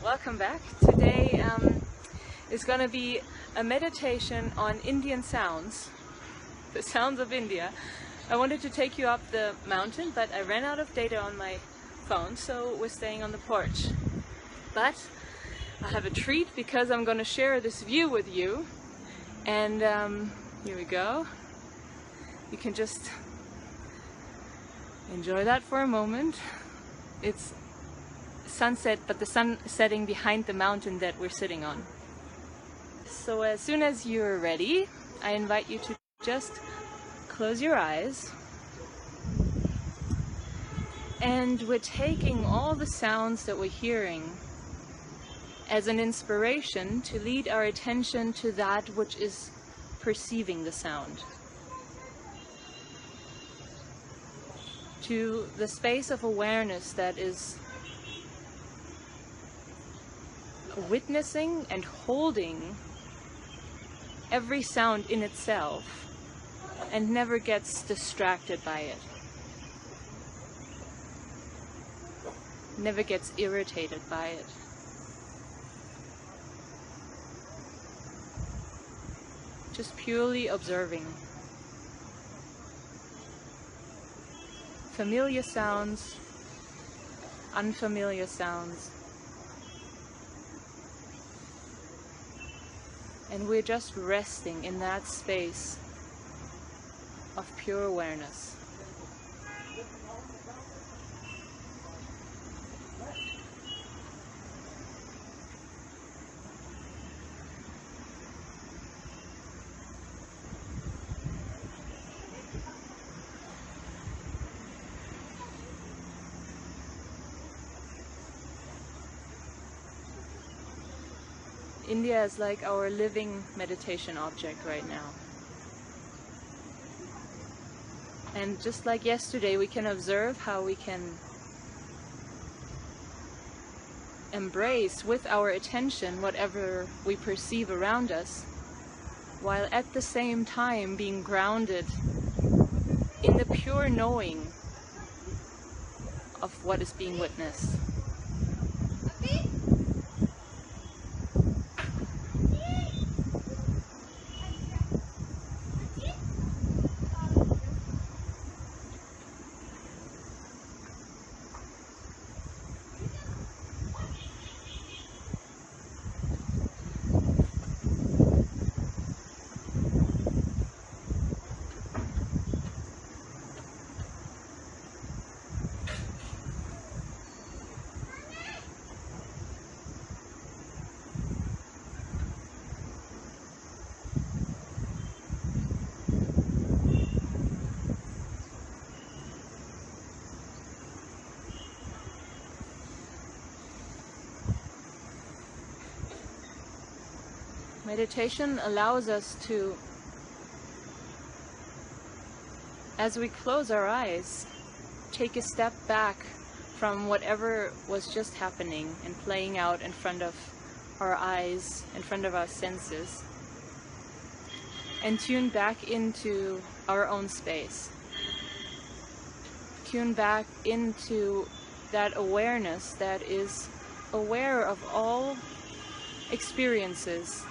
Welcome back. Today is going to be a meditation on Indian sounds, the sounds of India. I wanted to take you up the mountain, but I ran out of data on my phone, so we're staying on the porch. But I have a treat because I'm going to share this view with you, and here we go. You can just enjoy that for a moment. It's sunset, but the sun setting behind the mountain that we're sitting on. So as soon as you're ready, I invite you to just close your eyes. And we're taking all the sounds that we're hearing as an inspiration to lead our attention to that which is perceiving the sound. To the space of awareness that is witnessing and holding every sound in itself and never gets distracted by it, never gets irritated by it. Just purely observing. Familiar sounds, unfamiliar sounds. And we're just resting in that space of pure awareness. India is like our living meditation object right now. And just like yesterday, we can observe how we can embrace with our attention whatever we perceive around us, while at the same time being grounded in the pure knowing of what is being witnessed. Meditation allows us to, as we close our eyes, take a step back from whatever was just happening and playing out in front of our eyes, in front of our senses, and tune back into our own space. Tune back into that awareness that is aware of all experiences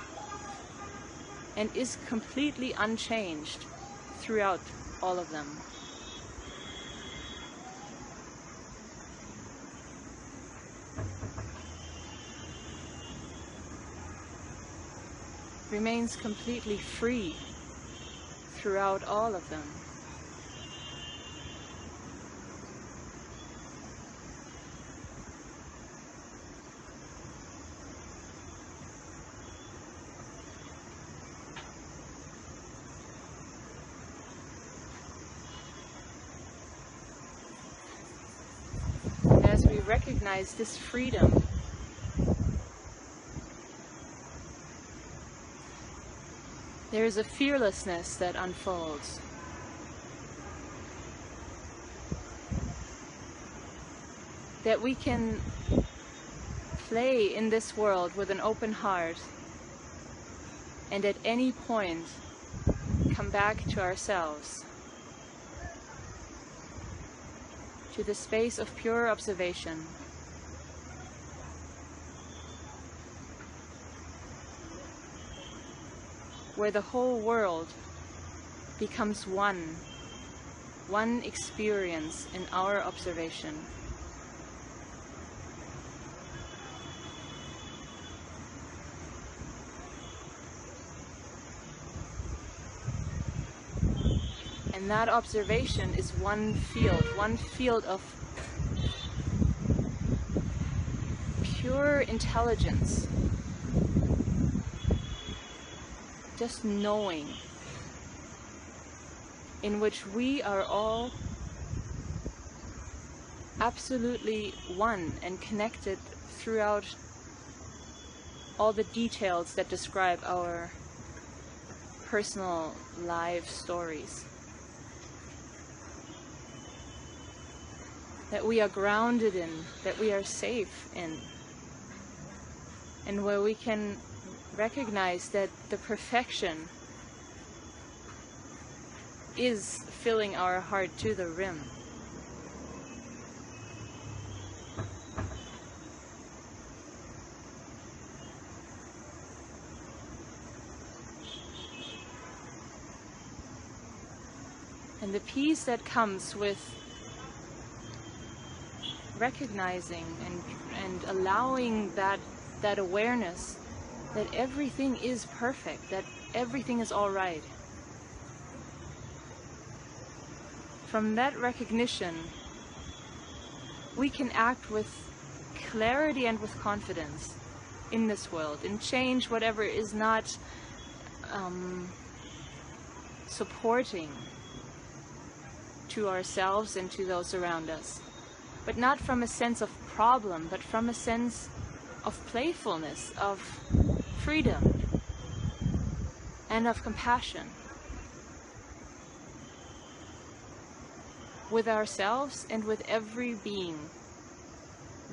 and is completely unchanged throughout all of them. Remains completely free throughout all of them. As we recognize this freedom, there is a fearlessness that unfolds. That we can play in this world with an open heart and at any point come back to ourselves, to the space of pure observation, where the whole world becomes one experience in our observation. And that observation is one field of pure intelligence. Just knowing, in which we are all absolutely one and connected throughout all the details that describe our personal life stories. That we are grounded in, that we are safe in, and where we can recognize that the perfection is filling our heart to the rim. And the peace that comes with recognizing and allowing that awareness that everything is perfect, that everything is all right. From that recognition, we can act with clarity and with confidence in this world and change whatever is not supporting to ourselves and to those around us. But not from a sense of problem, but from a sense of playfulness, of freedom, and of compassion. With ourselves and with every being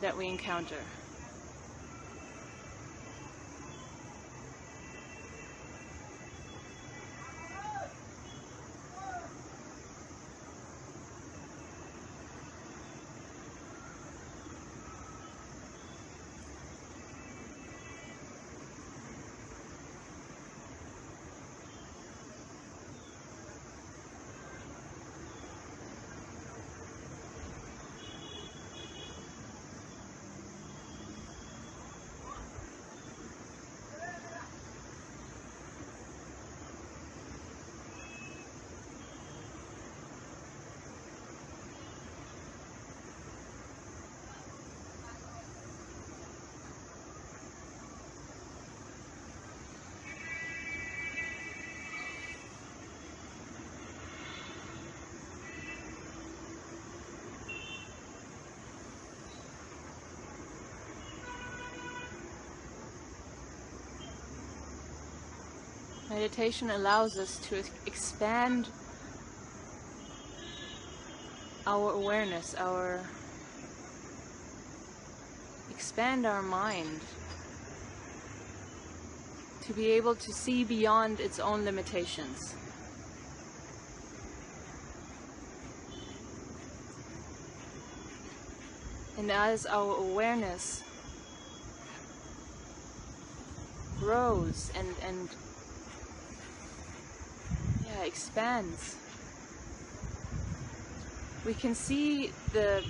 that we encounter. Meditation allows us to expand our awareness, expand our mind, to be able to see beyond its own limitations. And as our awareness grows and expands, we can see the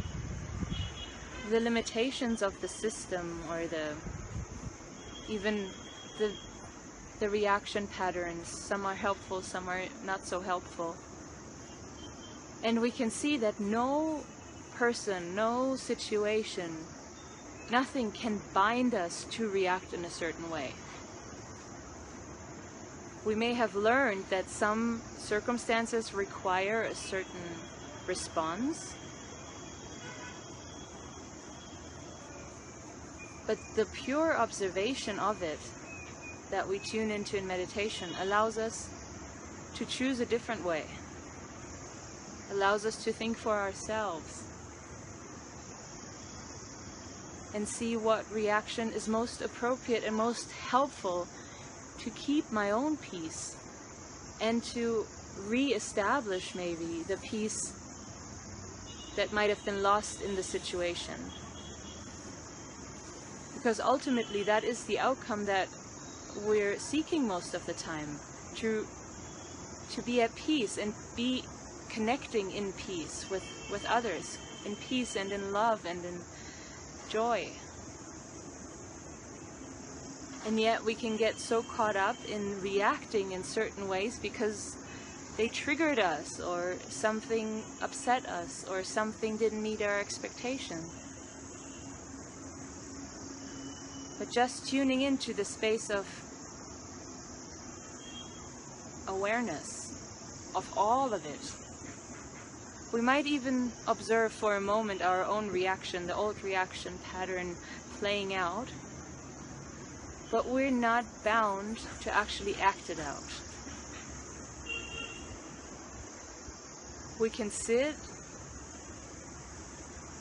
limitations of the system, or even the reaction patterns. Some are helpful, some are not so helpful. And we can see that no person, no situation, nothing can bind us to react in a certain way. We may have learned that some circumstances require a certain response, but the pure observation of it that we tune into in meditation allows us to choose a different way, allows us to think for ourselves and see what reaction is most appropriate and most helpful to keep my own peace and to re-establish maybe the peace that might have been lost in the situation. Because ultimately that is the outcome that we're seeking most of the time. to be at peace and be connecting in peace with others, in peace and in love and in joy. And yet we can get so caught up in reacting in certain ways because they triggered us, or something upset us, or something didn't meet our expectation. But just tuning into the space of awareness of all of it. We might even observe for a moment our own reaction, the old reaction pattern playing out, but we're not bound to actually act it out. We can sit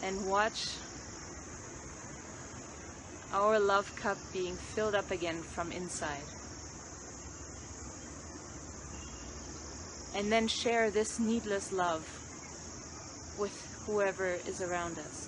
and watch our love cup being filled up again from inside. And then share this needless love with whoever is around us.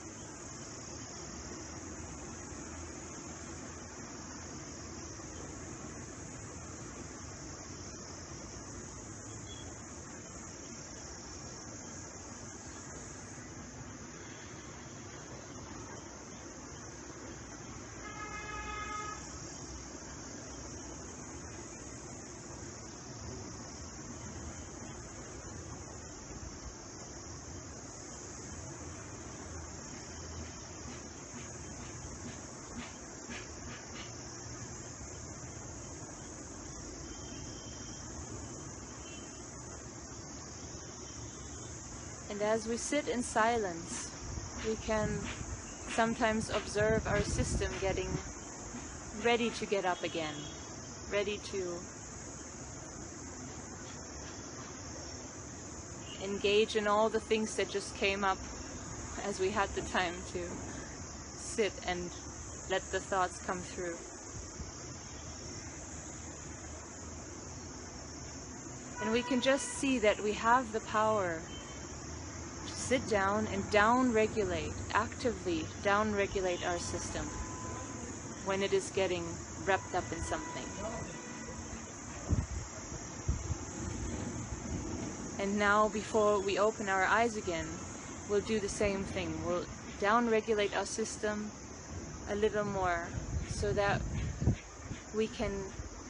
And as we sit in silence, we can sometimes observe our system getting ready to get up again, ready to engage in all the things that just came up as we had the time to sit and let the thoughts come through. And we can just see that we have the power to sit down and down-regulate, actively down-regulate our system when it is getting wrapped up in something. And now, before we open our eyes again, we'll do the same thing. We'll down-regulate our system a little more so that we can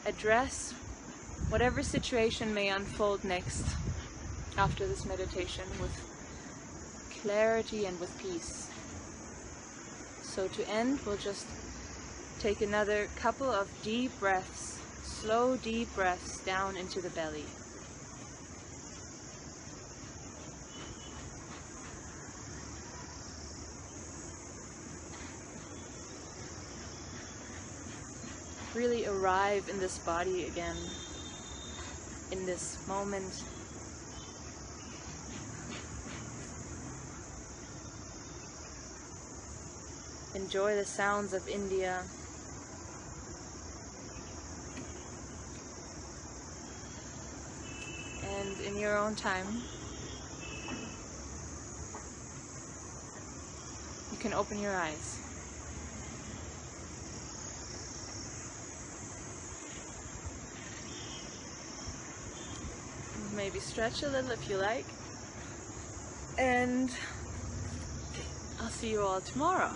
address whatever situation may unfold next after this meditation with clarity and with peace. So to end, we'll just take another couple of deep breaths, slow deep breaths down into the belly. Really arrive in this body again, in this moment. Enjoy the sounds of India. And in your own time, you can open your eyes. Maybe stretch a little if you like. And I'll see you all tomorrow.